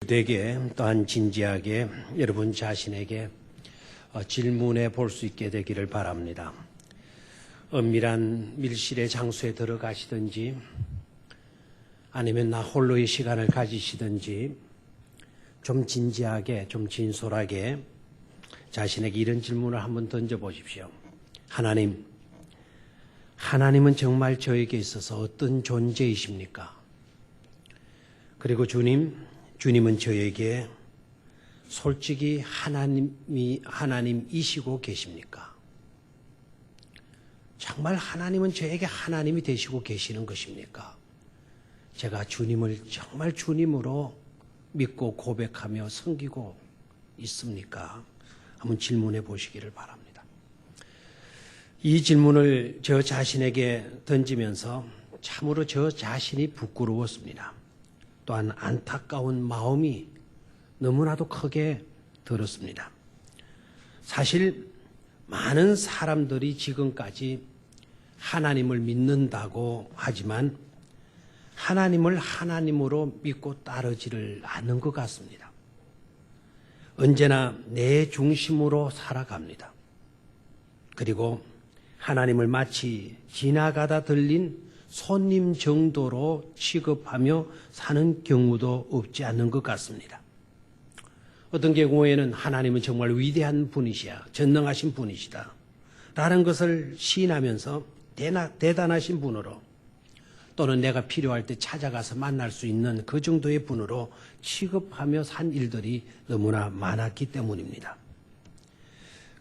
유대게 또한 진지하게 여러분 자신에게 질문해 볼 수 있게 되기를 바랍니다. 은밀한 밀실의 장소에 들어가시든지 아니면 나 홀로의 시간을 가지시든지 좀 진지하게 좀 진솔하게 자신에게 이런 질문을 한번 던져보십시오. 하나님은 정말 저에게 있어서 어떤 존재이십니까? 그리고 주님은 저에게 솔직히 하나님이시고 계십니까? 정말 하나님은 저에게 하나님이 되시고 계시는 것입니까? 제가 주님을 정말 주님으로 믿고 고백하며 섬기고 있습니까? 한번 질문해 보시기를 바랍니다. 이 질문을 저 자신에게 던지면서 참으로 저 자신이 부끄러웠습니다. 또한 안타까운 마음이 너무나도 크게 들었습니다. 사실 많은 사람들이 지금까지 하나님을 믿는다고 하지만 하나님을 하나님으로 믿고 따르지를 않는 것 같습니다. 언제나 내 중심으로 살아갑니다. 그리고 하나님을 마치 지나가다 들린 손님 정도로 취급하며 사는 경우도 없지 않는 것 같습니다. 어떤 경우에는 하나님은 정말 위대한 분이시야, 전능하신 분이시다 라는 것을 시인하면서 대단하신 분으로 또는 내가 필요할 때 찾아가서 만날 수 있는 그 정도의 분으로 취급하며 산 일들이 너무나 많았기 때문입니다.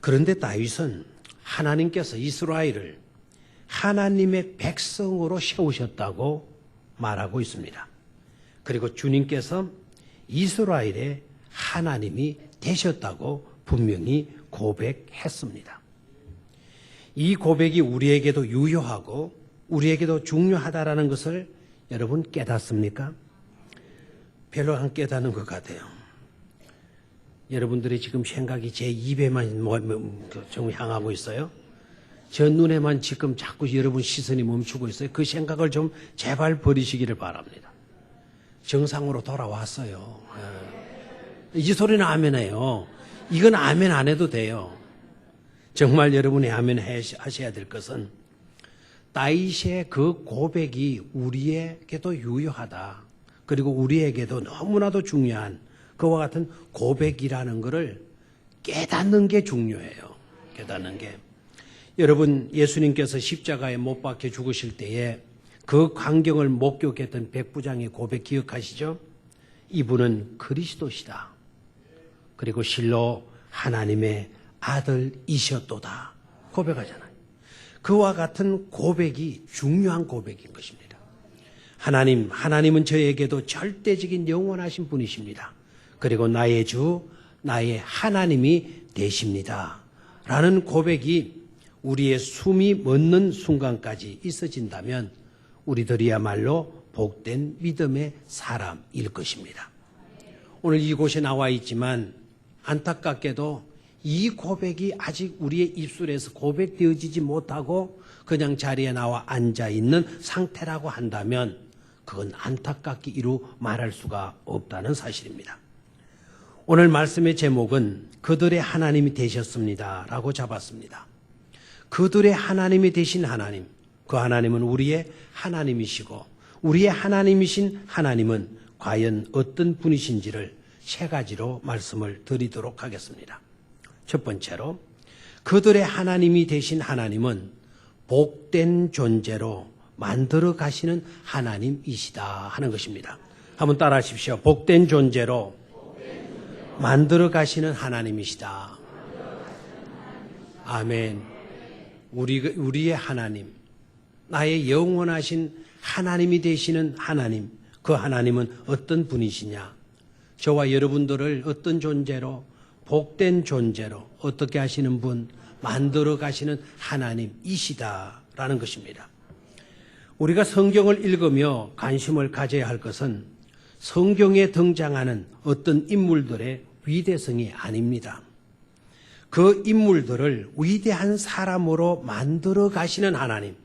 그런데 다윗은 하나님께서 이스라엘을 하나님의 백성으로 세우셨다고 말하고 있습니다. 그리고 주님께서 이스라엘의 하나님이 되셨다고 분명히 고백했습니다. 이 고백이 우리에게도 유효하고 우리에게도 중요하다라는 것을 여러분 깨닫습니까? 별로 안 깨닫는 것 같아요. 여러분들이 지금 생각이 제 입에만 좀 향하고 있어요. 저 눈에만 지금 자꾸 여러분 시선이 멈추고 있어요. 그 생각을 좀 제발 버리시기를 바랍니다. 정상으로 돌아왔어요. 이 소리는 아멘해요. 이건 아멘 안 해도 돼요. 정말 여러분이 아멘 하셔야 될 것은 다윗의 그 고백이 우리에게도 유효하다. 그리고 우리에게도 너무나도 중요한 그와 같은 고백이라는 것을 깨닫는 게 중요해요. 깨닫는 게. 여러분, 예수님께서 십자가에 못 박혀 죽으실 때에 그 광경을 목격했던 백부장의 고백 기억하시죠? 이분은 그리스도시다. 그리고 실로 하나님의 아들이셨도다. 고백하잖아요. 그와 같은 고백이 중요한 고백인 것입니다. 하나님은 저에게도 절대적인 영원하신 분이십니다. 그리고 나의 주, 나의 하나님이 되십니다. 라는 고백이 우리의 숨이 멎는 순간까지 있어진다면 우리들이야말로 복된 믿음의 사람일 것입니다. 오늘 이곳에 나와 있지만 안타깝게도 이 고백이 아직 우리의 입술에서 고백되어지지 못하고 그냥 자리에 나와 앉아있는 상태라고 한다면 그건 안타깝게 이루 말할 수가 없다는 사실입니다. 오늘 말씀의 제목은 그들의 하나님이 되셨습니다 라고 잡았습니다. 그들의 하나님이 되신 하나님, 그 하나님은 우리의 하나님이시고 우리의 하나님이신 하나님은 과연 어떤 분이신지를 세 가지로 말씀을 드리도록 하겠습니다. 첫 번째로 그들의 하나님이 되신 하나님은 복된 존재로 만들어 가시는 하나님이시다 하는 것입니다. 한번 따라 하십시오. 복된 존재로 만들어 가시는 하나님이시다. 아멘. 우리의 하나님, 나의 영원하신 하나님이 되시는 하나님, 그 하나님은 어떤 분이시냐? 저와 여러분들을 어떤 존재로, 복된 존재로 어떻게 하시는 분, 만들어 가시는 하나님이시다라는 것입니다. 우리가 성경을 읽으며 관심을 가져야 할 것은 성경에 등장하는 어떤 인물들의 위대성이 아닙니다. 그 인물들을 위대한 사람으로 만들어 가시는 하나님,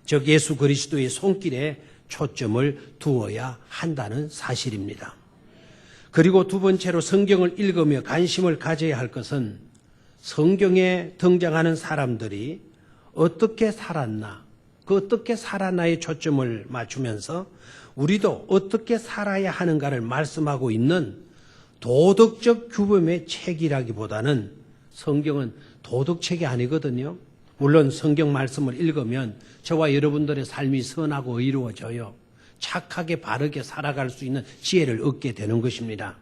즉 예수 그리스도의 손길에 초점을 두어야 한다는 사실입니다. 그리고 두 번째로 성경을 읽으며 관심을 가져야 할 것은 성경에 등장하는 사람들이 어떻게 살았나, 그 어떻게 살았나에 초점을 맞추면서 우리도 어떻게 살아야 하는가를 말씀하고 있는 도덕적 규범의 책이라기보다는 성경은 도덕책이 아니거든요. 물론 성경 말씀을 읽으면 저와 여러분들의 삶이 선하고 의로워져요. 착하게 바르게 살아갈 수 있는 지혜를 얻게 되는 것입니다.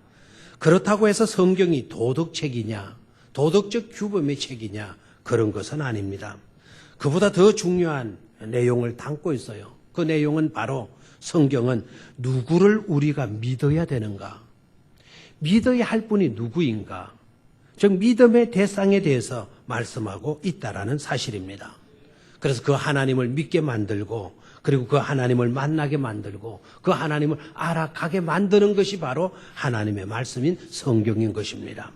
그렇다고 해서 성경이 도덕책이냐, 도덕적 규범의 책이냐, 그런 것은 아닙니다. 그보다 더 중요한 내용을 담고 있어요. 그 내용은 바로 성경은 누구를 우리가 믿어야 되는가, 믿어야 할 분이 누구인가, 즉 믿음의 대상에 대해서 말씀하고 있다라는 사실입니다. 그래서 그 하나님을 믿게 만들고, 그리고 그 하나님을 만나게 만들고, 그 하나님을 알아가게 만드는 것이 바로 하나님의 말씀인 성경인 것입니다.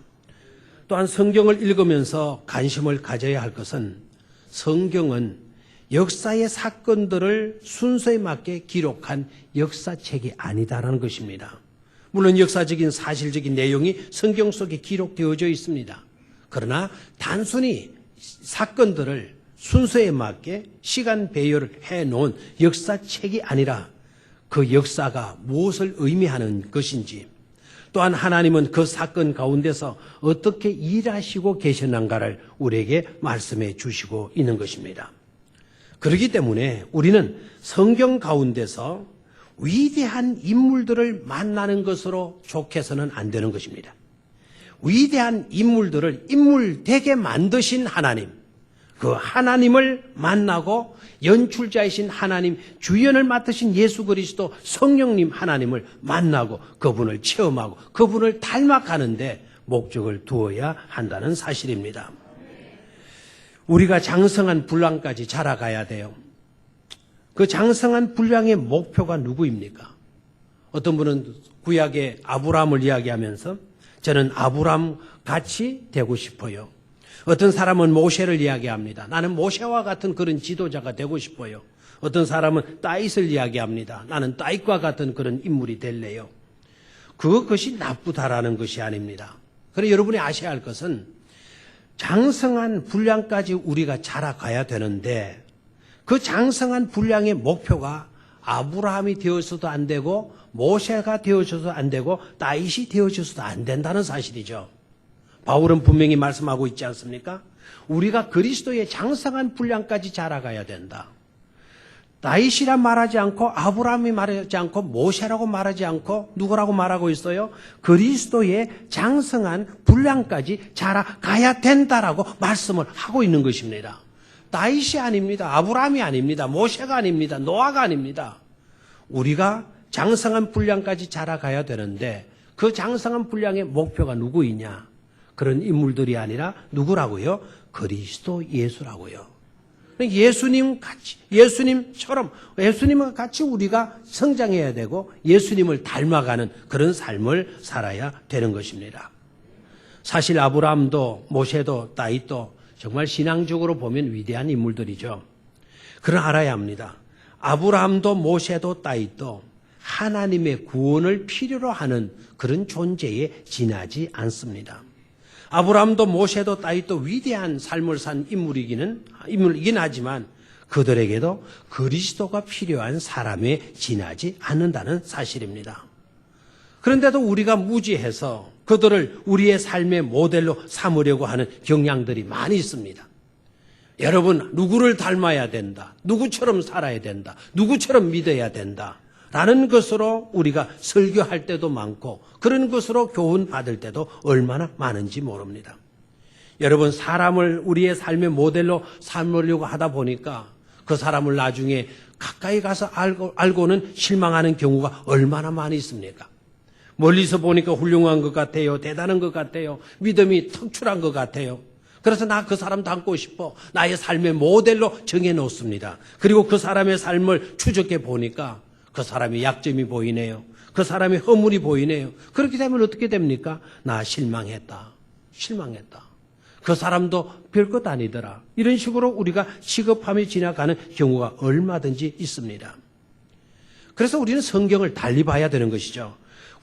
또한 성경을 읽으면서 관심을 가져야 할 것은 성경은 역사의 사건들을 순서에 맞게 기록한 역사책이 아니다라는 것입니다. 물론 역사적인 사실적인 내용이 성경 속에 기록되어져 있습니다. 그러나 단순히 사건들을 순서에 맞게 시간 배열을 해놓은 역사책이 아니라 그 역사가 무엇을 의미하는 것인지, 또한 하나님은 그 사건 가운데서 어떻게 일하시고 계셨는가를 우리에게 말씀해 주시고 있는 것입니다. 그렇기 때문에 우리는 성경 가운데서 위대한 인물들을 만나는 것으로 족해서는 안 되는 것입니다. 위대한 인물들을 인물되게 만드신 하나님, 그 하나님을 만나고 연출자이신 하나님, 주연을 맡으신 예수 그리스도 성령님 하나님을 만나고 그분을 체험하고 그분을 닮아가는데 목적을 두어야 한다는 사실입니다. 우리가 장성한 분량까지 자라가야 돼요. 그 장성한 분량의 목표가 누구입니까? 어떤 분은 구약의 아브라함을 이야기하면서 저는 아브라함 같이 되고 싶어요. 어떤 사람은 모세를 이야기합니다. 나는 모세와 같은 그런 지도자가 되고 싶어요. 어떤 사람은 다윗을 이야기합니다. 나는 다윗과 같은 그런 인물이 될래요. 그것이 나쁘다라는 것이 아닙니다. 그래서 여러분이 아셔야 할 것은 장성한 분량까지 우리가 자라가야 되는데 그 장성한 분량의 목표가 아브라함이 되어서도 안 되고 모세가 되어서도 안 되고 다윗이 되어서도 안 된다는 사실이죠. 바울은 분명히 말씀하고 있지 않습니까? 우리가 그리스도의 장성한 분량까지 자라가야 된다. 다윗이라 말하지 않고 아브라함이 말하지 않고 모세라고 말하지 않고 누구라고 말하고 있어요? 그리스도의 장성한 분량까지 자라가야 된다라고 말씀을 하고 있는 것입니다. 다윗이 아닙니다. 아브라함이 아닙니다. 모세가 아닙니다. 노아가 아닙니다. 우리가 장성한 분량까지 자라가야 되는데 그 장성한 분량의 목표가 누구이냐? 그런 인물들이 아니라 누구라고요? 그리스도 예수라고요. 예수님 같이, 예수님처럼, 예수님과 같이 우리가 성장해야 되고 예수님을 닮아가는 그런 삶을 살아야 되는 것입니다. 사실 아브라함도 모세도 다윗도 정말 신앙적으로 보면 위대한 인물들이죠. 그러나 알아야 합니다. 아브라함도 모세도 다윗도 하나님의 구원을 필요로 하는 그런 존재에 지나지 않습니다. 아브라함도 모세도 다윗도 위대한 삶을 산 인물이긴 하지만 그들에게도 그리스도가 필요한 사람에 지나지 않는다는 사실입니다. 그런데도 우리가 무지해서 그들을 우리의 삶의 모델로 삼으려고 하는 경향들이 많이 있습니다. 여러분, 누구를 닮아야 된다, 누구처럼 살아야 된다, 누구처럼 믿어야 된다 라는 것으로 우리가 설교할 때도 많고 그런 것으로 교훈 받을 때도 얼마나 많은지 모릅니다. 여러분, 사람을 우리의 삶의 모델로 삼으려고 하다 보니까 그 사람을 나중에 가까이 가서 알고는 실망하는 경우가 얼마나 많이 있습니까? 멀리서 보니까 훌륭한 것 같아요. 대단한 것 같아요. 믿음이 특출한 것 같아요. 그래서 나 그 사람 닮고 싶어. 나의 삶의 모델로 정해놓습니다. 그리고 그 사람의 삶을 추적해 보니까 그 사람의 약점이 보이네요. 그 사람의 허물이 보이네요. 그렇게 되면 어떻게 됩니까? 나 실망했다. 그 사람도 별것 아니더라. 이런 식으로 우리가 시급함이 지나가는 경우가 얼마든지 있습니다. 그래서 우리는 성경을 달리 봐야 되는 것이죠.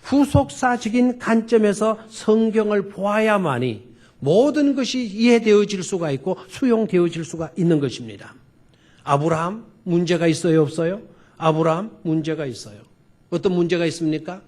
후속사적인 관점에서 성경을 보아야만이 모든 것이 이해되어질 수가 있고 수용되어질 수가 있는 것입니다. 아브라함 문제가 있어요, 없어요? 아브라함 문제가 있어요. 어떤 문제가 있습니까?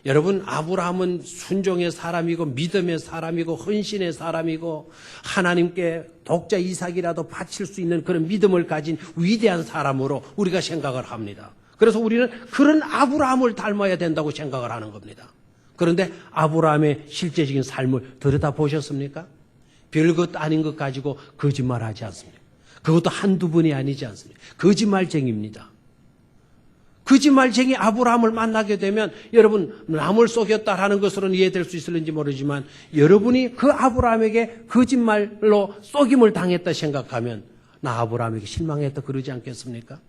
여러분, 아브라함은 순종의 사람이고 믿음의 사람이고 헌신의 사람이고 하나님께 독자 이삭이라도 바칠 수 있는 그런 믿음을 가진 위대한 사람으로 우리가 생각을 합니다. 그래서 우리는 그런 아브라함을 닮아야 된다고 생각을 하는 겁니다. 그런데 아브라함의 실제적인 삶을 들여다보셨습니까? 별것 아닌 것 가지고 거짓말하지 않습니다. 그것도 한두 번이 아니지 않습니까? 거짓말쟁이입니다. 거짓말쟁이 아브라함을 만나게 되면 여러분 남을 속였다라는 것으로는 이해될 수 있을는지 모르지만 여러분이 그 아브라함에게 거짓말로 속임을 당했다 생각하면 나 아브라함에게 실망했다 그러지 않겠습니까?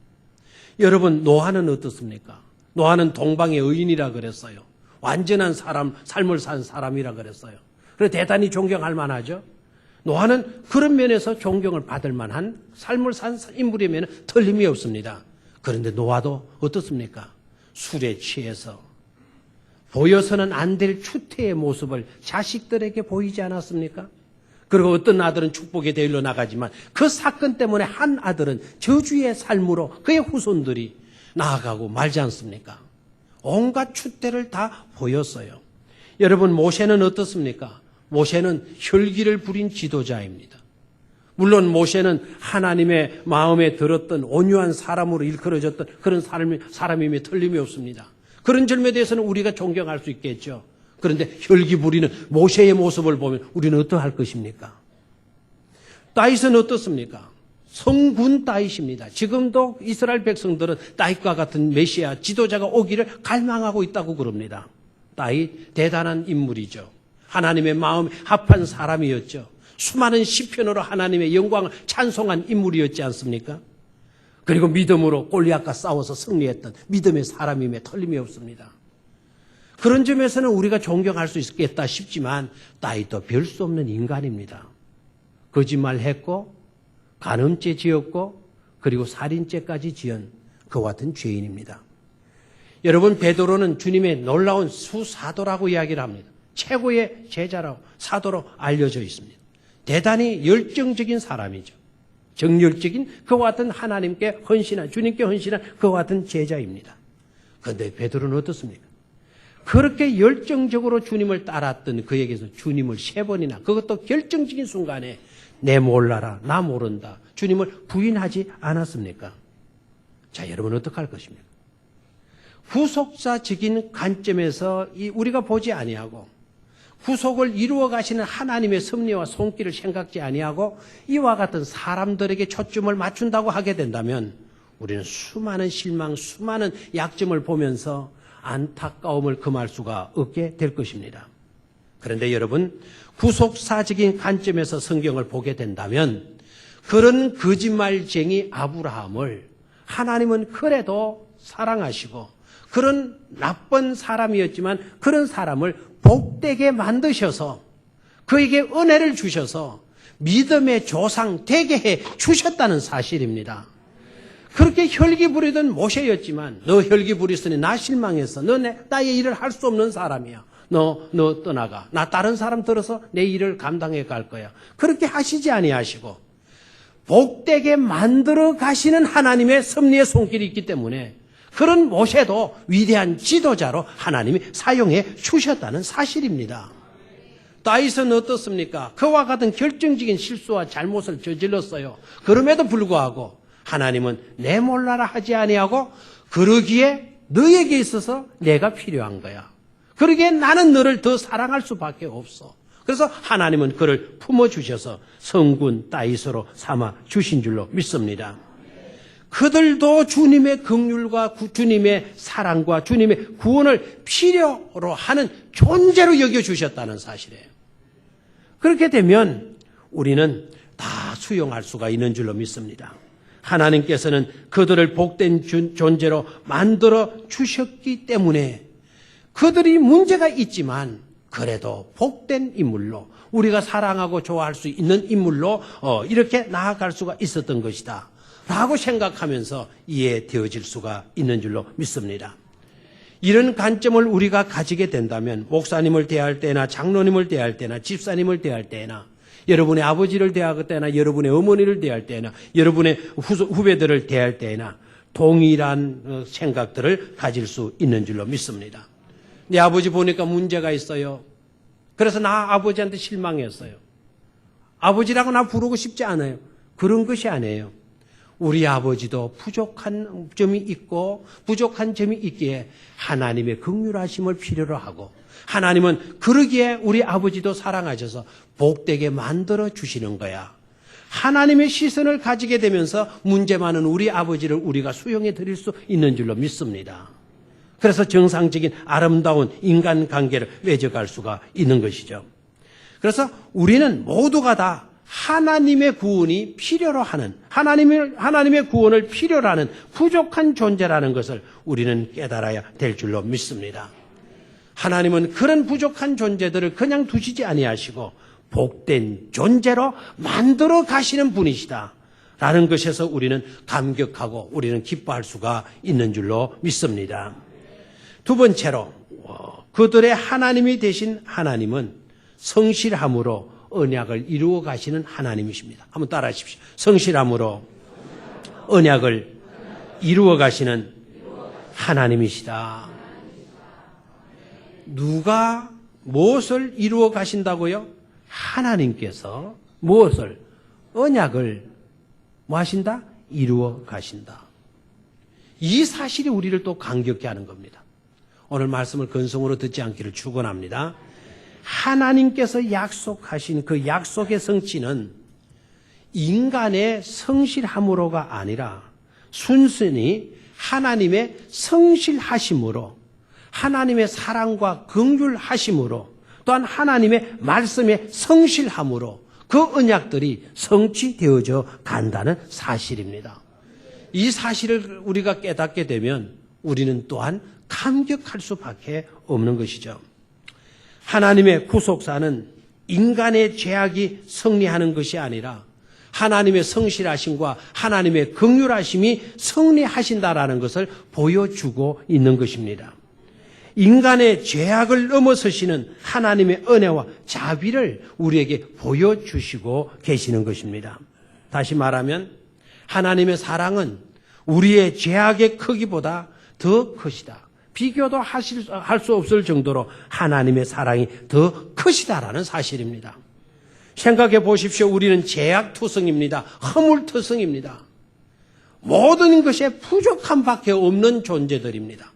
여러분 노아는 어떻습니까? 노아는 동방의 의인이라 그랬어요. 완전한 삶을 산 사람이라 그랬어요. 그래서 대단히 존경할 만하죠. 노아는 그런 면에서 존경을 받을 만한 삶을 산 인물이면 틀림이 없습니다. 그런데 노아도 어떻습니까? 술에 취해서 보여서는 안 될 추태의 모습을 자식들에게 보이지 않았습니까? 그리고 어떤 아들은 축복의 대일로 나가지만 그 사건 때문에 한 아들은 저주의 삶으로 그의 후손들이 나아가고 말지 않습니까? 온갖 추태를 다 보였어요. 여러분 모세는 어떻습니까? 모세는 혈기를 부린 지도자입니다. 물론 모세는 하나님의 마음에 들었던 온유한 사람으로 일컬어졌던 그런 사람임에 틀림이 없습니다. 그런 점에 대해서는 우리가 존경할 수 있겠죠. 그런데 혈기 부리는 모세의 모습을 보면 우리는 어떠할 것입니까? 다윗은 어떻습니까? 성군 다윗입니다. 지금도 이스라엘 백성들은 다윗과 같은 메시아 지도자가 오기를 갈망하고 있다고 그럽니다. 다윗 대단한 인물이죠. 하나님의 마음에 합한 사람이었죠. 수많은 시편으로 하나님의 영광을 찬송한 인물이었지 않습니까? 그리고 믿음으로 골리앗과 싸워서 승리했던 믿음의 사람임에 틀림이 없습니다. 그런 점에서는 우리가 존경할 수 있겠다 싶지만 다윗도 별 수 없는 인간입니다. 거짓말했고 간음죄 지었고 그리고 살인죄까지 지은 그와 같은 죄인입니다. 여러분 베드로는 주님의 놀라운 수사도라고 이야기를 합니다. 최고의 제자라고 사도로 알려져 있습니다. 대단히 열정적인 사람이죠. 정열적인 그와 같은 하나님께 헌신한 주님께 헌신한 그와 같은 제자입니다. 그런데 베드로는 어떻습니까? 그렇게 열정적으로 주님을 따랐던 그에게서 주님을 3번이나 그것도 결정적인 순간에 내 몰라라 나 모른다 주님을 부인하지 않았습니까? 자 여러분 어떡할 것입니까? 후속사적인 관점에서 우리가 보지 아니하고 후속을 이루어 가시는 하나님의 섭리와 손길을 생각지 아니하고 이와 같은 사람들에게 초점을 맞춘다고 하게 된다면 우리는 수많은 실망, 수많은 약점을 보면서 안타까움을 금할 수가 없게 될 것입니다. 그런데 여러분 후속사적인 관점에서 성경을 보게 된다면 그런 거짓말쟁이 아브라함을 하나님은 그래도 사랑하시고 그런 나쁜 사람이었지만 그런 사람을 복되게 만드셔서 그에게 은혜를 주셔서 믿음의 조상 되게 해 주셨다는 사실입니다. 그렇게 혈기 부리던 모세였지만 너 혈기 부리으니 나 실망했어. 너 나의 일을 할 수 없는 사람이야. 너 떠나가. 나 다른 사람 들어서 내 일을 감당해 갈 거야. 그렇게 하시지 아니하시고 복되게 만들어 가시는 하나님의 섭리의 손길이 있기 때문에 그런 모세도 위대한 지도자로 하나님이 사용해 주셨다는 사실입니다. 다윗은 어떻습니까? 그와 같은 결정적인 실수와 잘못을 저질렀어요. 그럼에도 불구하고 하나님은 내 몰라라 하지 아니하고 그러기에 너에게 있어서 내가 필요한 거야. 그러기에 나는 너를 더 사랑할 수밖에 없어. 그래서 하나님은 그를 품어주셔서 성군 다윗으로 삼아 주신 줄로 믿습니다. 그들도 주님의 긍휼과 주님의 사랑과 주님의 구원을 필요로 하는 존재로 여겨주셨다는 사실이에요. 그렇게 되면 우리는 다 수용할 수가 있는 줄로 믿습니다. 하나님께서는 그들을 복된 존재로 만들어 주셨기 때문에 그들이 문제가 있지만 그래도 복된 인물로 우리가 사랑하고 좋아할 수 있는 인물로 이렇게 나아갈 수가 있었던 것이다 라고 생각하면서 이해되어질 수가 있는 줄로 믿습니다. 이런 관점을 우리가 가지게 된다면 목사님을 대할 때나 장로님을 대할 때나 집사님을 대할 때나 여러분의 아버지를 대할 때나 여러분의 어머니를 대할 때나 여러분의 후배들을 대할 때나 동일한 생각들을 가질 수 있는 줄로 믿습니다. 내 아버지 보니까 문제가 있어요. 그래서 나 아버지한테 실망했어요. 아버지라고 나 부르고 싶지 않아요. 그런 것이 아니에요. 우리 아버지도 부족한 점이 있고 부족한 점이 있기에 하나님의 긍휼하심을 필요로 하고 하나님은 그러기에 우리 아버지도 사랑하셔서 복되게 만들어 주시는 거야. 하나님의 시선을 가지게 되면서 문제 많은 우리 아버지를 우리가 수용해 드릴 수 있는 줄로 믿습니다. 그래서 정상적인 아름다운 인간관계를 맺어갈 수가 있는 것이죠. 그래서 우리는 모두가 다 하나님의 구원이 필요로 하는 하나님의 구원을 필요로 하는 부족한 존재라는 것을 우리는 깨달아야 될 줄로 믿습니다. 하나님은 그런 부족한 존재들을 그냥 두시지 아니하시고 복된 존재로 만들어 가시는 분이시다 라는 것에서 우리는 감격하고 우리는 기뻐할 수가 있는 줄로 믿습니다. 두 번째로 그들의 하나님이 되신 하나님은 성실함으로 언약을 이루어 가시는 하나님이십니다. 한번 따라 하십시오. 성실함으로 언약을 이루어 가시는 하나님이시다. 누가 무엇을 이루어 가신다고요? 하나님께서 무엇을? 언약을 뭐 하신다? 이루어 가신다. 이 사실이 우리를 또 감격케 하는 겁니다. 오늘 말씀을 근성으로 듣지 않기를 축원합니다. 하나님께서 약속하신 그 약속의 성취는 인간의 성실함으로가 아니라 순순히 하나님의 성실하심으로 하나님의 사랑과 긍휼하심으로 또한 하나님의 말씀의 성실함으로 그 언약들이 성취되어져 간다는 사실입니다. 이 사실을 우리가 깨닫게 되면 우리는 또한 감격할 수밖에 없는 것이죠. 하나님의 구속사는 인간의 죄악이 승리하는 것이 아니라 하나님의 성실하심과 하나님의 긍휼하심이 승리하신다라는 것을 보여주고 있는 것입니다. 인간의 죄악을 넘어서시는 하나님의 은혜와 자비를 우리에게 보여주시고 계시는 것입니다. 다시 말하면 하나님의 사랑은 우리의 죄악의 크기보다 더 크시다. 비교도 할 수 없을 정도로 하나님의 사랑이 더 크시다라는 사실입니다. 생각해 보십시오. 우리는 죄악투성입니다. 허물투성입니다. 모든 것에 부족함밖에 없는 존재들입니다.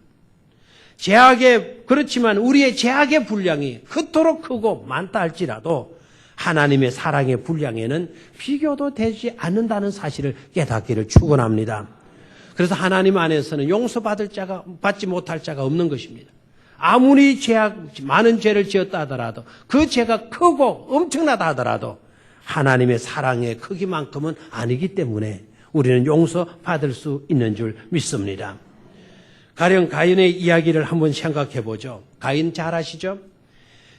그렇지만 우리의 죄악의 분량이 그토록 크고 많다 할지라도 하나님의 사랑의 분량에는 비교도 되지 않는다는 사실을 깨닫기를 축원합니다. 그래서 하나님 안에서는 받지 못할 자가 없는 것입니다. 아무리 많은 죄를 지었다 하더라도 그 죄가 크고 엄청나다 하더라도 하나님의 사랑의 크기만큼은 아니기 때문에 우리는 용서받을 수 있는 줄 믿습니다. 가령 가인의 이야기를 한번 생각해 보죠. 가인 잘 아시죠?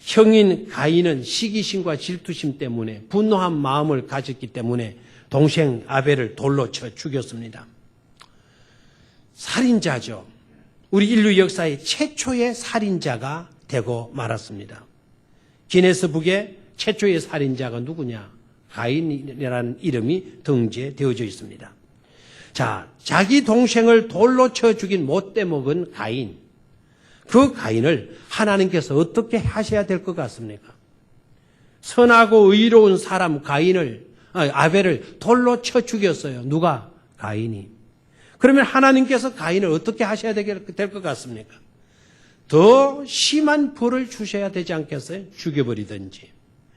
형인 가인은 시기심과 질투심 때문에 분노한 마음을 가졌기 때문에 동생 아벨을 돌로 쳐 죽였습니다. 살인자죠. 우리 인류 역사의 최초의 살인자가 되고 말았습니다. 기네스북에 최초의 살인자가 누구냐? 가인이라는 이름이 등재되어져 있습니다. 자, 자기 동생을 돌로 쳐 죽인 못돼 먹은 가인. 그 가인을 하나님께서 어떻게 하셔야 될 것 같습니까? 선하고 의로운 사람 아벨을 돌로 쳐 죽였어요. 누가? 가인이. 그러면 하나님께서 가인을 어떻게 하셔야 될 것 같습니까? 더 심한 벌을 주셔야 되지 않겠어요? 죽여버리든지.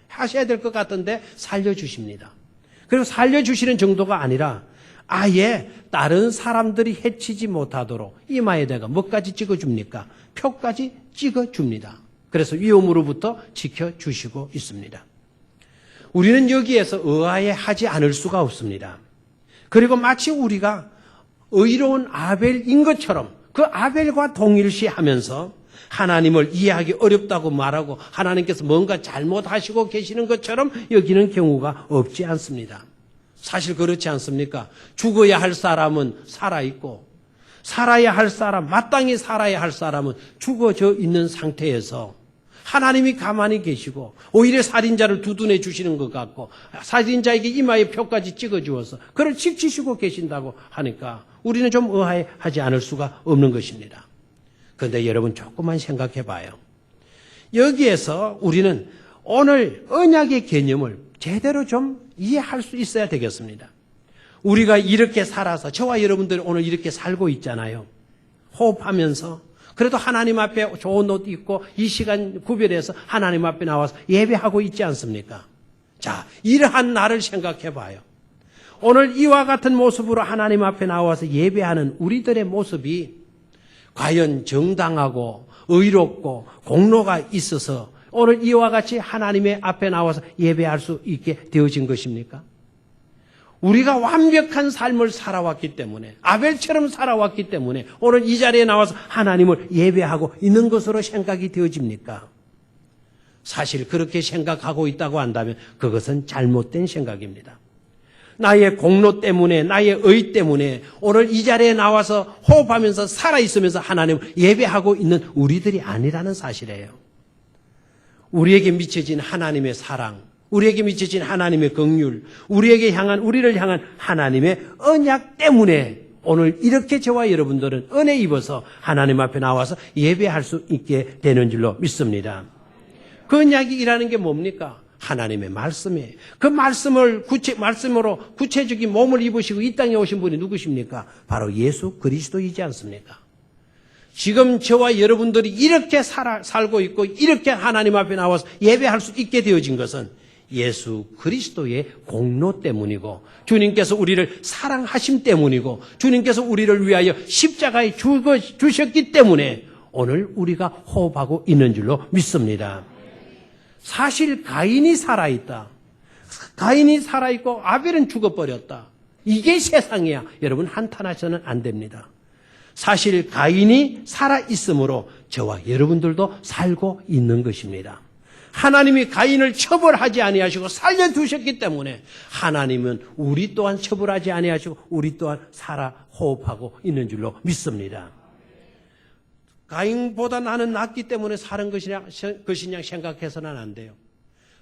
하셔야 될 것 같은데 살려주십니다. 그리고 살려주시는 정도가 아니라 아예 다른 사람들이 해치지 못하도록 이마에다가 뭐까지 찍어줍니까? 표까지 찍어줍니다. 그래서 위험으로부터 지켜주시고 있습니다. 우리는 여기에서 의아해하지 않을 수가 없습니다. 그리고 마치 우리가 의로운 아벨인 것처럼 그 아벨과 동일시하면서 하나님을 이해하기 어렵다고 말하고 하나님께서 뭔가 잘못하시고 계시는 것처럼 여기는 경우가 없지 않습니다. 사실 그렇지 않습니까? 죽어야 할 사람은 살아있고 살아야 할 사람, 마땅히 살아야 할 사람은 죽어져 있는 상태에서 하나님이 가만히 계시고 오히려 살인자를 두둔해 주시는 것 같고 살인자에게 이마에 표까지 찍어주어서 그를 지키시고 계신다고 하니까 우리는 좀 의아해하지 않을 수가 없는 것입니다. 그런데 여러분 조금만 생각해 봐요. 여기에서 우리는 오늘 언약의 개념을 제대로 좀 이해할 수 있어야 되겠습니다. 우리가 이렇게 살아서 저와 여러분들이 오늘 이렇게 살고 있잖아요. 호흡하면서 그래도 하나님 앞에 좋은 옷 입고 이 시간 구별해서 하나님 앞에 나와서 예배하고 있지 않습니까? 자, 이러한 나를 생각해 봐요. 오늘 이와 같은 모습으로 하나님 앞에 나와서 예배하는 우리들의 모습이 과연 정당하고 의롭고 공로가 있어서 오늘 이와 같이 하나님의 앞에 나와서 예배할 수 있게 되어진 것입니까? 우리가 완벽한 삶을 살아왔기 때문에 아벨처럼 살아왔기 때문에 오늘 이 자리에 나와서 하나님을 예배하고 있는 것으로 생각이 되어집니까? 사실 그렇게 생각하고 있다고 한다면 그것은 잘못된 생각입니다. 나의 공로 때문에 나의 의 때문에 오늘 이 자리에 나와서 호흡하면서 살아있으면서 하나님을 예배하고 있는 우리들이 아니라는 사실이에요. 우리에게 미쳐진 하나님의 사랑, 우리에게 미쳐진 하나님의 긍휼, 우리를 향한 하나님의 언약 때문에 오늘 이렇게 저와 여러분들은 은혜 입어서 하나님 앞에 나와서 예배할 수 있게 되는 줄로 믿습니다. 그 언약이 일하는 게 뭡니까? 하나님의 말씀이에요. 그 말씀으로 구체적인 몸을 입으시고 이 땅에 오신 분이 누구십니까? 바로 예수 그리스도이지 않습니까? 지금 저와 여러분들이 이렇게 살고 있고 이렇게 하나님 앞에 나와서 예배할 수 있게 되어진 것은 예수 그리스도의 공로 때문이고 주님께서 우리를 사랑하심 때문이고 주님께서 우리를 위하여 십자가에 죽어주셨기 때문에 오늘 우리가 호흡하고 있는 줄로 믿습니다. 사실 가인이 살아있다. 가인이 살아있고 아벨은 죽어버렸다. 이게 세상이야. 여러분 한탄하셔서는 안 됩니다. 사실 가인이 살아있으므로 저와 여러분들도 살고 있는 것입니다. 하나님이 가인을 처벌하지 아니하시고 살려두셨기 때문에 하나님은 우리 또한 처벌하지 아니하시고 우리 또한 살아 호흡하고 있는 줄로 믿습니다. 가인보다 나는 낫기 때문에 사는 것이냐 생각해서는 안 돼요.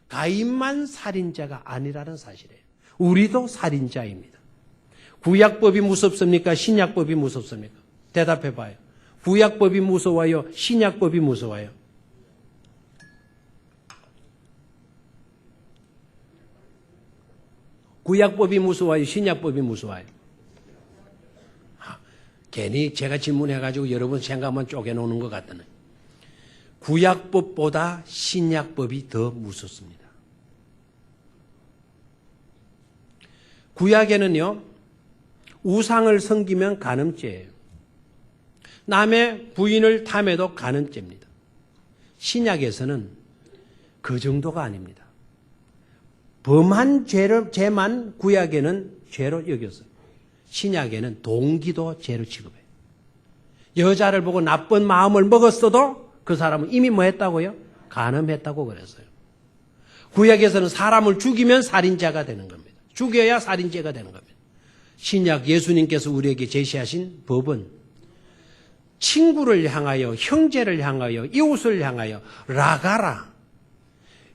가인만 살인자가 아니라는 사실이에요. 우리도 살인자입니다. 구약법이 무섭습니까? 신약법이 무섭습니까? 대답해 봐요. 구약법이 무서워요? 신약법이 무서워요? 구약법이 무서워요? 신약법이 무서워요? 괜히 제가 질문해가지고 여러분 생각만 쪼개놓는 것 같다네. 구약법보다 신약법이 더 무섭습니다. 구약에는요, 우상을 섬기면 간음죄예요. 남의 부인을 탐해도 간음죄입니다. 신약에서는 그 정도가 아닙니다. 범한 죄만 구약에는 죄로 여겼어요. 신약에는 동기도 죄로 취급해요. 여자를 보고 나쁜 마음을 먹었어도 그 사람은 이미 뭐 했다고요? 간음했다고 그랬어요. 구약에서는 사람을 죽이면 살인자가 되는 겁니다. 죽여야 살인죄가 되는 겁니다. 신약 예수님께서 우리에게 제시하신 법은 친구를 향하여, 형제를 향하여, 이웃을 향하여 라가라,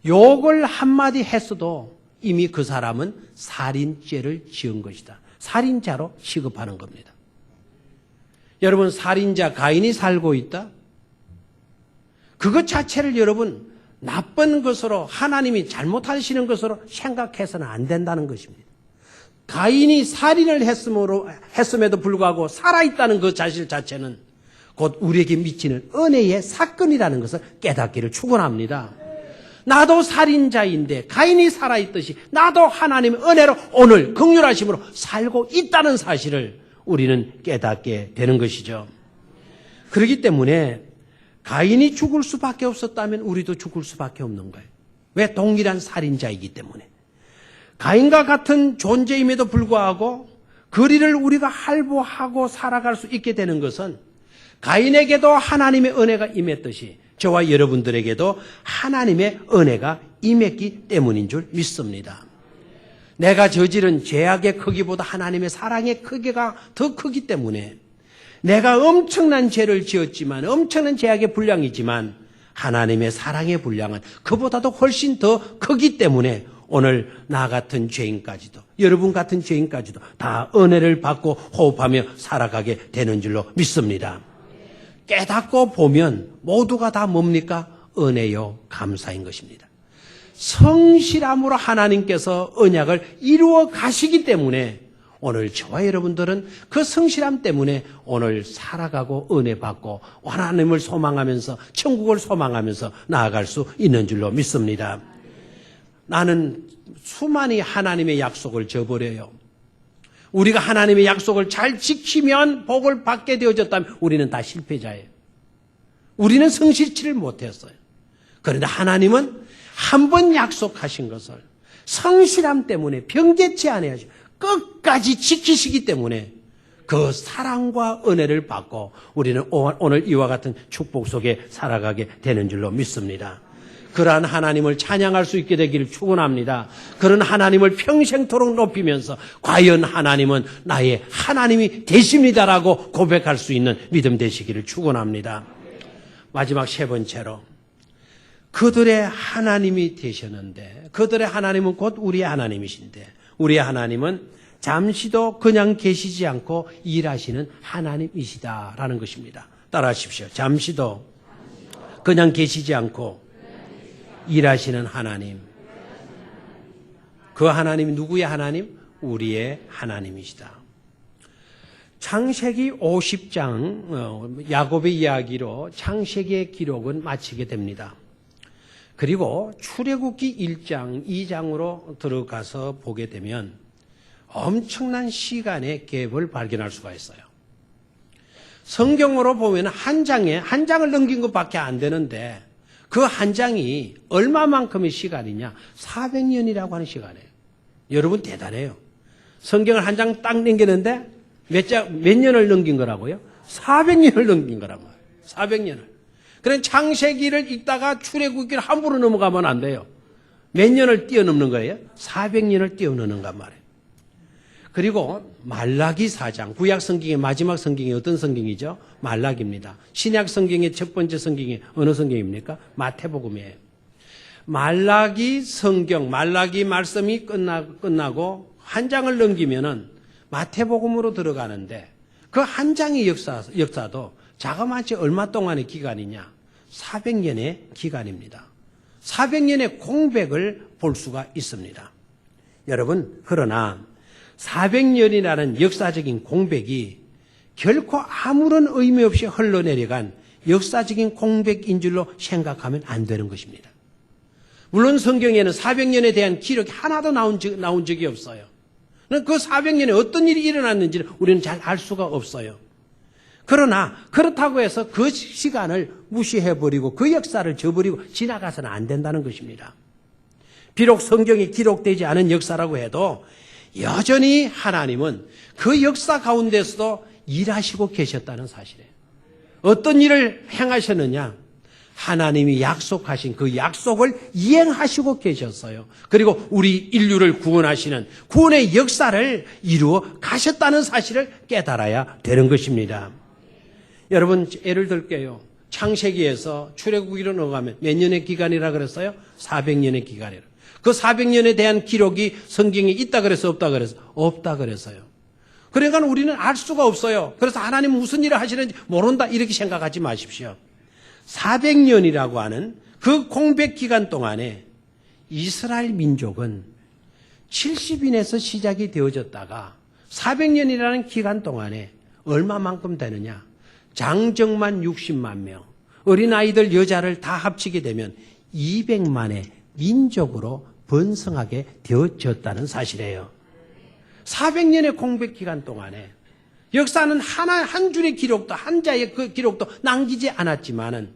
욕을 한마디 했어도 이미 그 사람은 살인죄를 지은 것이다. 살인자로 취급하는 겁니다. 여러분, 살인자 가인이 살고 있다? 그것 자체를 여러분 나쁜 것으로 하나님이 잘못하시는 것으로 생각해서는 안 된다는 것입니다. 가인이 살인을 했음에도 불구하고 살아있다는 그 사실 자체는 곧 우리에게 미치는 은혜의 사건이라는 것을 깨닫기를 축원합니다. 나도 살인자인데 가인이 살아있듯이 나도 하나님의 은혜로 오늘 긍휼하심으로 살고 있다는 사실을 우리는 깨닫게 되는 것이죠. 그렇기 때문에 가인이 죽을 수밖에 없었다면 우리도 죽을 수밖에 없는 거예요. 왜? 동일한 살인자이기 때문에. 가인과 같은 존재임에도 불구하고 그 일을 우리가 할보하고 살아갈 수 있게 되는 것은 가인에게도 하나님의 은혜가 임했듯이 저와 여러분들에게도 하나님의 은혜가 임했기 때문인 줄 믿습니다. 내가 저지른 죄악의 크기보다 하나님의 사랑의 크기가 더 크기 때문에 내가 엄청난 죄를 지었지만, 엄청난 죄악의 분량이지만 하나님의 사랑의 분량은 그보다도 훨씬 더 크기 때문에 오늘 나 같은 죄인까지도, 여러분 같은 죄인까지도 다 은혜를 받고 호흡하며 살아가게 되는 줄로 믿습니다. 깨닫고 보면 모두가 다 뭡니까? 은혜요 감사인 것입니다. 성실함으로 하나님께서 언약을 이루어 가시기 때문에 오늘 저와 여러분들은 그 성실함 때문에 오늘 살아가고 은혜 받고 하나님을 소망하면서 천국을 소망하면서 나아갈 수 있는 줄로 믿습니다. 나는 수많이 하나님의 약속을 저버려요. 우리가 하나님의 약속을 잘 지키면 복을 받게 되어졌다면 우리는 다 실패자예요. 우리는 성실치를 못했어요. 그런데 하나님은 한 번 약속하신 것을 성실함 때문에 변개치 아니하시고 끝까지 지키시기 때문에 그 사랑과 은혜를 받고 우리는 오늘 이와 같은 축복 속에 살아가게 되는 줄로 믿습니다. 그러한 하나님을 찬양할 수 있게 되기를 축원합니다. 그런 하나님을 평생토록 높이면서 과연 하나님은 나의 하나님이 되십니다라고 고백할 수 있는 믿음 되시기를 축원합니다. 마지막 세 번째로 그들의 하나님이 되셨는데, 그들의 하나님은 곧 우리의 하나님이신데, 우리의 하나님은 잠시도 그냥 계시지 않고 일하시는 하나님이시다라는 것입니다. 따라하십시오. 잠시도 그냥 계시지 않고 일하시는 하나님. 그 하나님이 누구의 하나님? 우리의 하나님이시다. 창세기 50장 야곱의 이야기로 창세기의 기록은 마치게 됩니다. 그리고 출애굽기 1장, 2장으로 들어가서 보게 되면 엄청난 시간의 갭을 발견할 수가 있어요. 성경으로 보면 한 장을 넘긴 것밖에 안 되는데 그 한 장이 얼마만큼의 시간이냐? 400년이라고 하는 시간이에요. 여러분 대단해요. 성경을 한 장 딱 넘기는데 몇 년을 넘긴 거라고요? 400년을 넘긴 거란 말이에요. 400년을. 그런 창세기를 읽다가 출애굽기를 함부로 넘어가면 안 돼요. 몇 년을 뛰어넘는 거예요? 400년을 뛰어넘는단 말이에요. 그리고 말라기 4장, 구약 성경의 마지막 성경이 어떤 성경이죠? 말라기입니다. 신약 성경의 첫 번째 성경이 어느 성경입니까? 마태복음이에요. 말라기 성경, 말라기 말씀이 끝나고 한 장을 넘기면은 마태복음으로 들어가는데 그 한 장의 역사도 자그마치 얼마 동안의 기간이냐? 400년의 기간입니다. 400년의 공백을 볼 수가 있습니다. 여러분, 그러나 400년이라는 역사적인 공백이 결코 아무런 의미 없이 흘러내려간 역사적인 공백인 줄로 생각하면 안 되는 것입니다. 물론 성경에는 400년에 대한 기록이 하나도 나온 적이 없어요. 그 400년에 어떤 일이 일어났는지를 우리는 잘 알 수가 없어요. 그러나 그렇다고 해서 그 시간을 무시해버리고 그 역사를 저버리고 지나가서는 안 된다는 것입니다. 비록 성경에 기록되지 않은 역사라고 해도 여전히 하나님은 그 역사 가운데서도 일하시고 계셨다는 사실이에요. 어떤 일을 행하셨느냐? 하나님이 약속하신 그 약속을 이행하시고 계셨어요. 그리고 우리 인류를 구원하시는 구원의 역사를 이루어 가셨다는 사실을 깨달아야 되는 것입니다. 여러분, 예를 들게요. 창세기에서 출애굽기로 넘어가면 몇 년의 기간이라 그랬어요? 400년의 기간이라. 그 400년에 대한 기록이 성경에 있다 그래서 없다 그래서? 없다 그랬어요. 그러니까 우리는 알 수가 없어요. 그래서 하나님은 무슨 일을 하시는지 모른다 이렇게 생각하지 마십시오. 400년이라고 하는 그 공백 기간 동안에 이스라엘 민족은 70인에서 시작이 되어졌다가 400년이라는 기간 동안에 얼마만큼 되느냐? 장정만 60만 명, 어린아이들 여자를 다 합치게 되면 200만의 민족으로 번성하게 되어졌다는 사실이에요. 400년의 공백 기간 동안에 역사는 한 줄의 기록도, 한 자의 그 기록도 남기지 않았지만은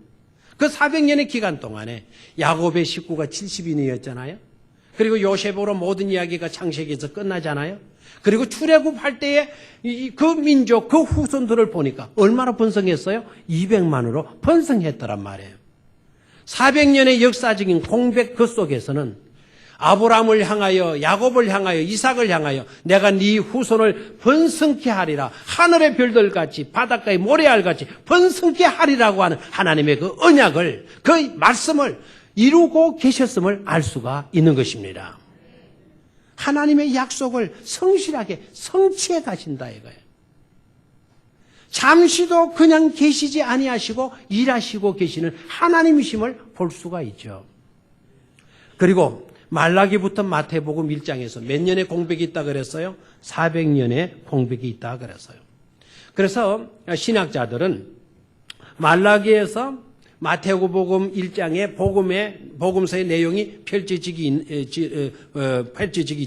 그 400년의 기간 동안에 야곱의 식구가 70인이었잖아요. 그리고 요셉으로 모든 이야기가 창세기에서 끝나잖아요. 그리고 출애굽할 때에 그 민족, 그 후손들을 보니까 얼마나 번성했어요? 200만으로 번성했더란 말이에요. 400년의 역사적인 공백 그 속에서는 아브라함을 향하여, 야곱을 향하여, 이삭을 향하여 내가 네 후손을 번성케 하리라, 하늘의 별들같이 바닷가의 모래알같이 번성케 하리라고 하는 하나님의 그 언약을, 그 말씀을 이루고 계셨음을 알 수가 있는 것입니다. 하나님의 약속을 성실하게 성취해 가신다 이거예요. 잠시도 그냥 계시지 아니하시고 일하시고 계시는 하나님이심을 볼 수가 있죠. 그리고 말라기부터 마태복음 1장에서 몇 년의 공백이 있다 그랬어요? 400년의 공백이 있다 그랬어요. 그래서 신학자들은 말라기에서 마태복음 1장의 복음서의 내용이 펼쳐지기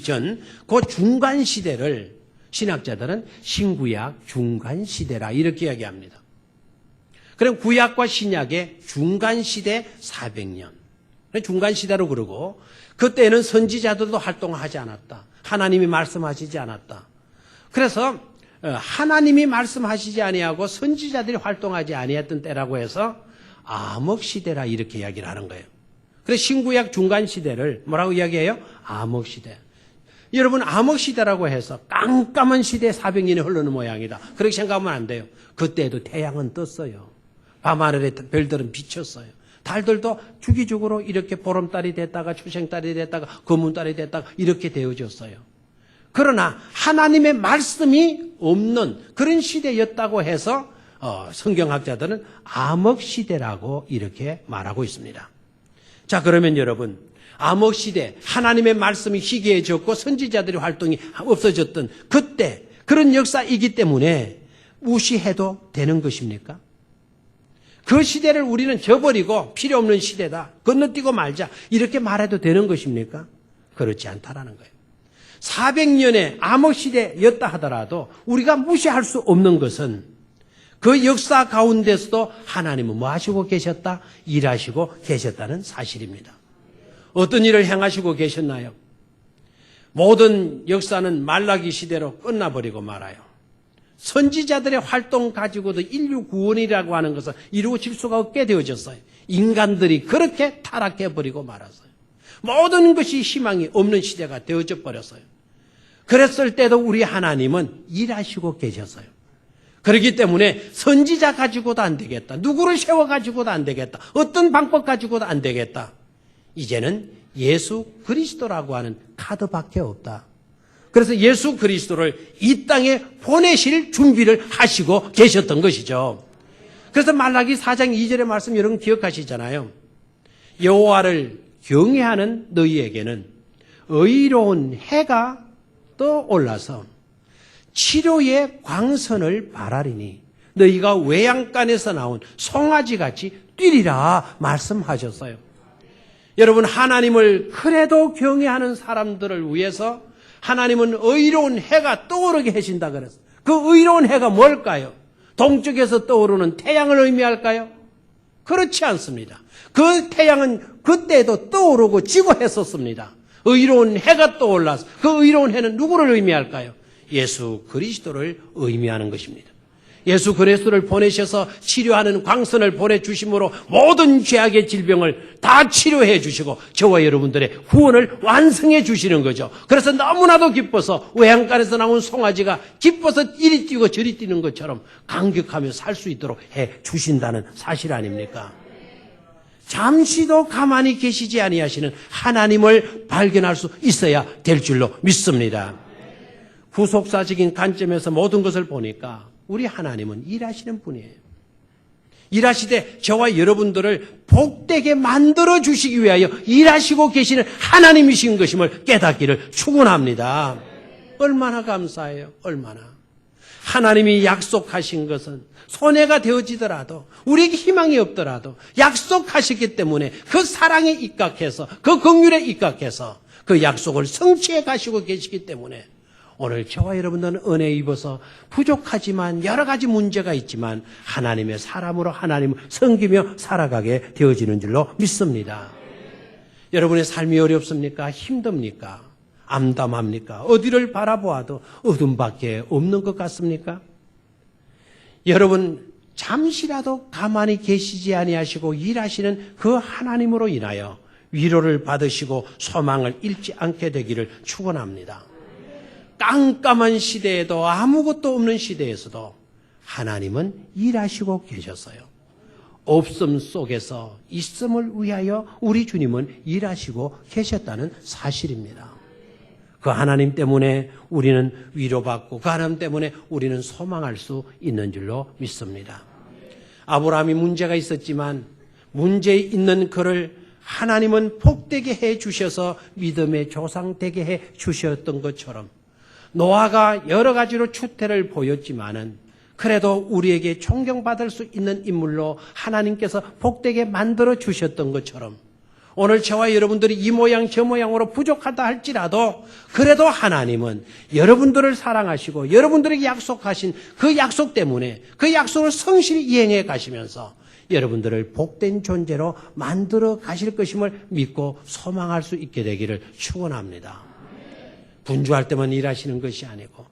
전 그 중간 시대를 신학자들은 신구약 중간 시대라 이렇게 이야기합니다. 그럼 구약과 신약의 중간 시대 400년. 중간 시대로 그러고 그때는 선지자들도 활동하지 않았다. 하나님이 말씀하시지 않았다. 그래서 하나님이 말씀하시지 아니하고 선지자들이 활동하지 아니했던 때라고 해서 암흑시대라 이렇게 이야기를 하는 거예요. 그래서 신구약 중간 시대를 뭐라고 이야기해요? 암흑시대. 여러분 암흑시대라고 해서 깜깜한 시대에 400년이 흐르는 모양이다. 그렇게 생각하면 안 돼요. 그때도 태양은 떴어요. 밤하늘의 별들은 비쳤어요. 달들도 주기적으로 이렇게 보름달이 됐다가 초생달이 됐다가 검은달이 됐다가 이렇게 되어졌어요. 그러나 하나님의 말씀이 없는 그런 시대였다고 해서 성경학자들은 암흑시대라고 이렇게 말하고 있습니다. 자, 그러면 여러분 암흑시대 하나님의 말씀이 희귀해졌고 선지자들의 활동이 없어졌던 그때 그런 역사이기 때문에 무시해도 되는 것입니까? 그 시대를 우리는 저버리고 필요 없는 시대다. 건너뛰고 말자. 이렇게 말해도 되는 것입니까? 그렇지 않다라는 거예요. 400년의 암흑시대였다 하더라도 우리가 무시할 수 없는 것은 그 역사 가운데서도 하나님은 뭐 하시고 계셨다? 일하시고 계셨다는 사실입니다. 어떤 일을 행하시고 계셨나요? 모든 역사는 말라기 시대로 끝나버리고 말아요. 선지자들의 활동 가지고도 인류 구원이라고 하는 것은 이루어질 수가 없게 되어졌어요. 인간들이 그렇게 타락해버리고 말았어요. 모든 것이 희망이 없는 시대가 되어져 버렸어요. 그랬을 때도 우리 하나님은 일하시고 계셨어요. 그렇기 때문에 선지자 가지고도 안 되겠다. 누구를 세워 가지고도 안 되겠다. 어떤 방법 가지고도 안 되겠다. 이제는 예수 그리스도라고 하는 카드밖에 없다. 그래서 예수 그리스도를 이 땅에 보내실 준비를 하시고 계셨던 것이죠. 그래서 말라기 4장 2절의 말씀 여러분 기억하시잖아요. 여호와를 경외하는 너희에게는 의로운 해가 떠올라서 치료의 광선을 발하리니 너희가 외양간에서 나온 송아지같이 뛰리라 말씀하셨어요. 여러분 하나님을 그래도 경외하는 사람들을 위해서 하나님은 의로운 해가 떠오르게 하신다 그랬어요. 그 의로운 해가 뭘까요? 동쪽에서 떠오르는 태양을 의미할까요? 그렇지 않습니다. 그 태양은 그때도 떠오르고 지고 했었습니다. 의로운 해가 떠올라서 그 의로운 해는 누구를 의미할까요? 예수 그리스도를 의미하는 것입니다. 예수 그리스도를 보내셔서 치료하는 광선을 보내주심으로 모든 죄악의 질병을 다 치료해 주시고 저와 여러분들의 구원을 완성해 주시는 거죠. 그래서 너무나도 기뻐서 외양간에서 나온 송아지가 기뻐서 이리 뛰고 저리 뛰는 것처럼 감격하며 살 수 있도록 해 주신다는 사실 아닙니까? 잠시도 가만히 계시지 아니하시는 하나님을 발견할 수 있어야 될 줄로 믿습니다. 후속사적인 관점에서 모든 것을 보니까 우리 하나님은 일하시는 분이에요. 일하시되 저와 여러분들을 복되게 만들어주시기 위하여 일하시고 계시는 하나님이신 것임을 깨닫기를 축원합니다. 얼마나 감사해요. 얼마나. 하나님이 약속하신 것은 손해가 되어지더라도 우리에게 희망이 없더라도 약속하셨기 때문에 그 사랑에 입각해서 그 긍휼에 입각해서 그 약속을 성취해 가시고 계시기 때문에 오늘 저와 여러분들은 은혜 입어서 부족하지만 여러 가지 문제가 있지만 하나님의 사람으로 하나님을 섬기며 살아가게 되어지는 줄로 믿습니다. 여러분의 삶이 어렵습니까? 힘듭니까? 암담합니까? 어디를 바라보아도 어둠밖에 없는 것 같습니까? 여러분 잠시라도 가만히 계시지 아니하시고 일하시는 그 하나님으로 인하여 위로를 받으시고 소망을 잃지 않게 되기를 축원합니다. 깜깜한 시대에도 아무것도 없는 시대에서도 하나님은 일하시고 계셨어요. 없음 속에서 있음을 위하여 우리 주님은 일하시고 계셨다는 사실입니다. 그 하나님 때문에 우리는 위로받고 그 하나님 때문에 우리는 소망할 수 있는 줄로 믿습니다. 아브라함이 문제가 있었지만 문제 있는 그를 하나님은 복되게 해 주셔서 믿음의 조상 되게 해 주셨던 것처럼 노아가 여러 가지로 추태를 보였지만은 그래도 우리에게 존경받을 수 있는 인물로 하나님께서 복되게 만들어 주셨던 것처럼 오늘 저와 여러분들이 이 모양 저 모양으로 부족하다 할지라도 그래도 하나님은 여러분들을 사랑하시고 여러분들에게 약속하신 그 약속 때문에 그 약속을 성실히 이행해 가시면서 여러분들을 복된 존재로 만들어 가실 것임을 믿고 소망할 수 있게 되기를 축원합니다. 분주할 때만 일하시는 것이 아니고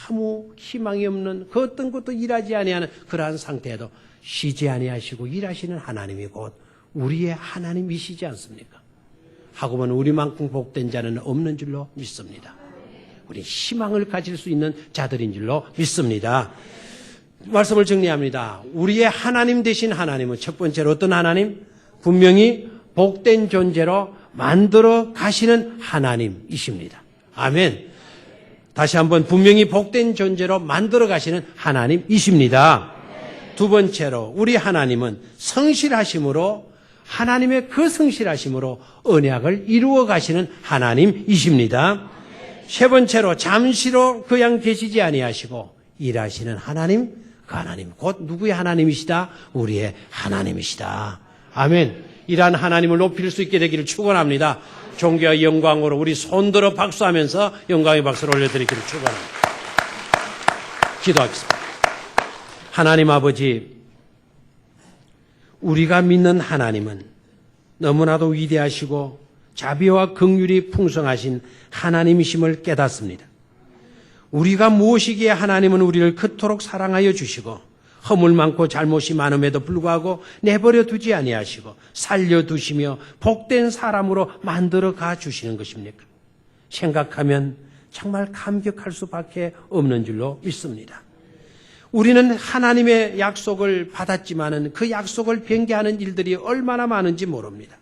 아무 희망이 없는 그 어떤 것도 일하지 아니하는 그러한 상태에도 쉬지 아니하시고 일하시는 하나님이 곧 우리의 하나님이시지 않습니까? 하고만 우리만큼 복된 자는 없는 줄로 믿습니다. 우리 희망을 가질 수 있는 자들인 줄로 믿습니다. 말씀을 정리합니다. 우리의 하나님 되신 하나님은 첫 번째로 어떤 하나님? 분명히 복된 존재로 만들어 가시는 하나님이십니다. 아멘. 다시 한번 분명히 복된 존재로 만들어 가시는 하나님이십니다. 두 번째로 우리 하나님은 성실하심으로 하나님의 그 성실하심으로 언약을 이루어 가시는 하나님이십니다. 세 번째로 잠시로 그냥 계시지 아니하시고 일하시는 하나님, 그 하나님 곧 누구의 하나님이시다? 우리의 하나님이시다. 아멘. 이러한 하나님을 높일 수 있게 되기를 축원합니다. 존귀와 영광으로 우리 손들어 박수하면서 영광의 박수를 올려드리기를 축원합니다. 기도하겠습니다. 하나님 아버지, 우리가 믿는 하나님은 너무나도 위대하시고 자비와 긍휼이 풍성하신 하나님이심을 깨닫습니다. 우리가 무엇이기에 하나님은 우리를 그토록 사랑하여 주시고 허물 많고 잘못이 많음에도 불구하고 내버려 두지 아니하시고 살려두시며 복된 사람으로 만들어 가 주시는 것입니까? 생각하면 정말 감격할 수밖에 없는 줄로 믿습니다. 우리는 하나님의 약속을 받았지만은 그 약속을 변개하는 일들이 얼마나 많은지 모릅니다.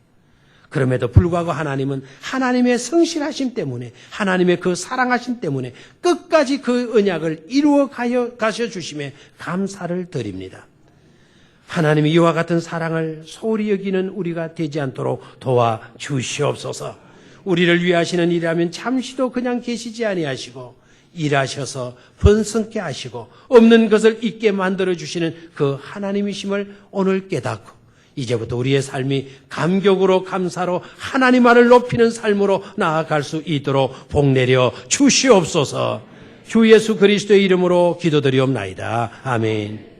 그럼에도 불구하고 하나님은 하나님의 성실하심 때문에 하나님의 그 사랑하심 때문에 끝까지 그 언약을 이루어 가셔 주심에 감사를 드립니다. 하나님이 이와 같은 사랑을 소홀히 여기는 우리가 되지 않도록 도와주시옵소서. 우리를 위하시는 일이라면 잠시도 그냥 계시지 아니하시고 일하셔서 번성케 하시고 없는 것을 있게 만들어주시는 그 하나님이심을 오늘 깨닫고 이제부터 우리의 삶이 감격으로 감사로 하나님만을 높이는 삶으로 나아갈 수 있도록 복내려 주시옵소서. 주 예수 그리스도의 이름으로 기도드리옵나이다. 아멘.